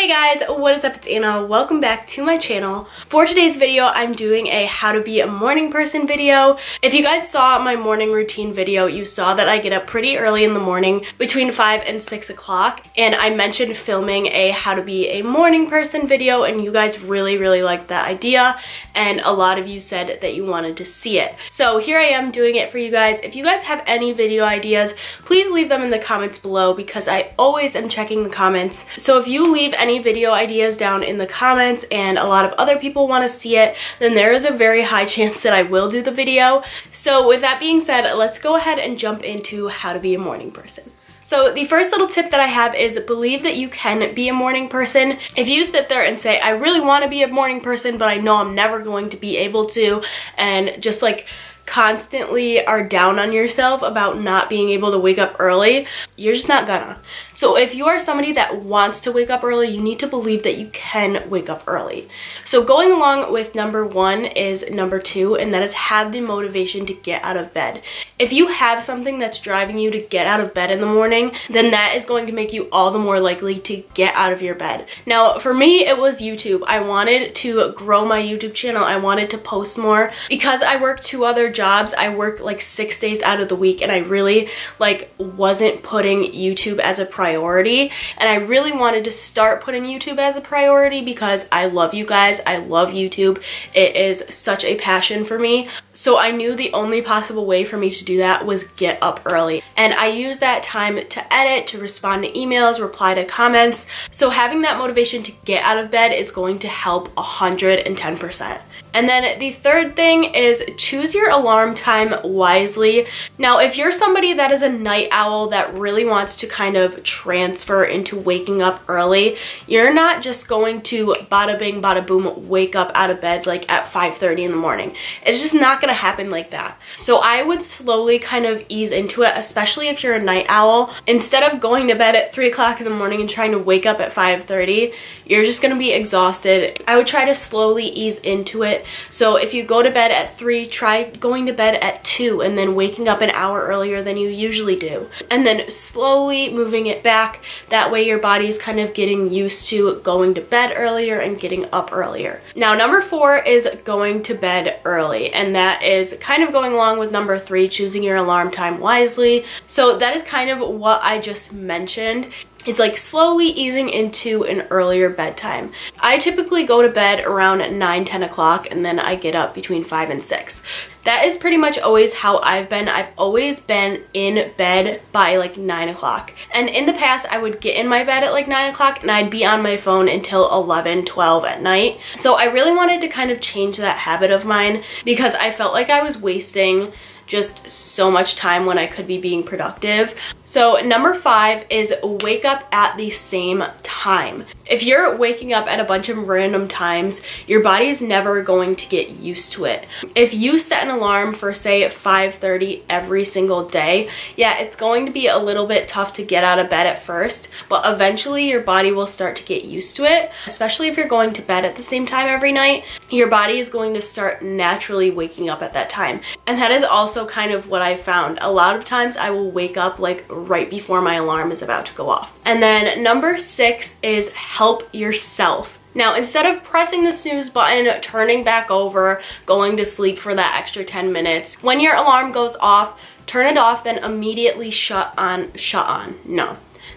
Hey guys, what is up? It's Anna. Welcome back to my channel. For today's video, I'm doing a how to be a morning person video. If you guys saw my morning routine video, you saw that I get up pretty early in the morning between 5 and 6 o'clock, and I mentioned filming a how to be a morning person video, and you guys really liked that idea, and a lot of you said that you wanted to see it. So here I am doing it for you guys. If you guys have any video ideas, please leave them in the comments below because I always am checking the comments. So if you leave any video ideas down in the comments and a lot of other people want to see it, then there is a very high chance that I will do the video. So with that being said, let's go ahead and jump into how to be a morning person. So the first little tip that I have is believe that you can be a morning person. If you sit there and say, I really want to be a morning person, but I know I'm never going to be able to, and just like constantly are down on yourself about not being able to wake up early, you're just not gonna. So if you are somebody that wants to wake up early, you need to believe that you can wake up early. So going along with number one is number two, and that is have the motivation to get out of bed. If you have something that's driving you to get out of bed in the morning, then that is going to make you all the more likely to get out of your bed. Now for me, it was YouTube. I wanted to grow my YouTube channel. I wanted to post more because I work two other jobs. I work like 6 days out of the week, and I really wasn't putting YouTube as a priority, and I really wanted to start putting YouTube as a priority because I love you guys. I love YouTube. It is such a passion for me. So I knew the only possible way for me to do that was get up early. And I used that time to edit, to respond to emails, reply to comments. So having that motivation to get out of bed is going to help 110%. And then the third thing is choose your alarm time wisely. Now, if you're somebody that is a night owl that really wants to kind of transfer into waking up early, you're not just going to bada bing, bada boom, wake up out of bed like at 5:30 in the morning. It's just not gonna happen like that. So I would slowly kind of ease into it, especially if you're a night owl. Instead of going to bed at 3 o'clock in the morning and trying to wake up at 5:30, you're just gonna be exhausted. I would try to slowly ease into it. So if you go to bed at 3, try going to bed at 2 and then waking up an hour earlier than you usually do. And then slowly moving it back. That way your body's kind of getting used to going to bed earlier and getting up earlier. Now number 4 is going to bed early, and that is kind of going along with number 3, choosing your alarm time wisely. So that is kind of what I just mentioned. Is like slowly easing into an earlier bedtime. I typically go to bed around 9-10 o'clock, and then I get up between 5 and 6. That is pretty much always how I've been. I've always been in bed by like 9 o'clock. And in the past, I would get in my bed at like 9 o'clock and I'd be on my phone until 11, 12 at night. So I really wanted to kind of change that habit of mine because I felt like I was wasting just so much time when I could be being productive. So number 5 is wake up at the same time. If you're waking up at a bunch of random times, your body's never going to get used to it. If you set an alarm for say 5:30 every single day, yeah, it's going to be a little bit tough to get out of bed at first, but eventually your body will start to get used to it. Especially if you're going to bed at the same time every night, your body is going to start naturally waking up at that time. And that is also kind of what I found. A lot of times I will wake up like right before my alarm is about to go off. And then number 6 is help yourself. Now, instead of pressing the snooze button, turning back over, going to sleep for that extra 10 minutes, when your alarm goes off, turn it off, then immediately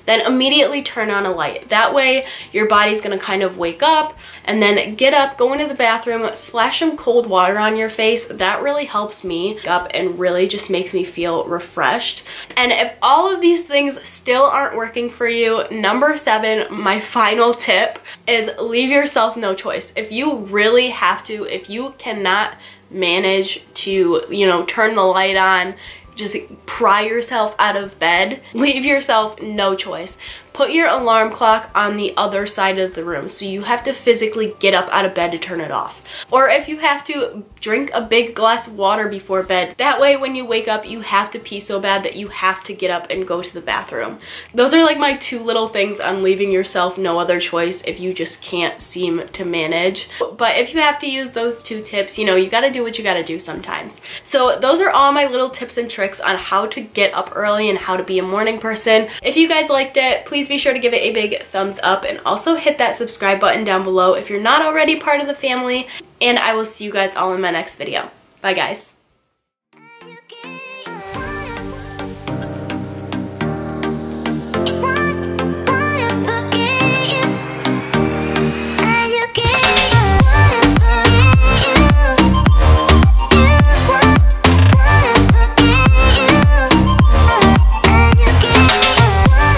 then immediately turn on a light. That way your body's gonna kind of wake up and then get up, go into the bathroom, splash some cold water on your face. That really helps me wake up and really just makes me feel refreshed. And if all of these things still aren't working for you, number 7, my final tip is leave yourself no choice. If you really have to, if you cannot manage to, turn the light on, just pry yourself out of bed, leave yourself no choice. Put your alarm clock on the other side of the room, so you have to physically get up out of bed to turn it off. Or if you have to, drink a big glass of water before bed. That way when you wake up, you have to pee so bad that you have to get up and go to the bathroom. Those are like my 2 little things on leaving yourself no other choice if you just can't seem to manage. But if you have to use those 2 tips, you gotta do what you gotta do sometimes. So those are all my little tips and tricks tricks on how to get up early and how to be a morning person. If you guys liked it, please be sure to give it a big thumbs up and also hit that subscribe button down below if you're not already part of the family. And I will see you guys all in my next video. Bye guys.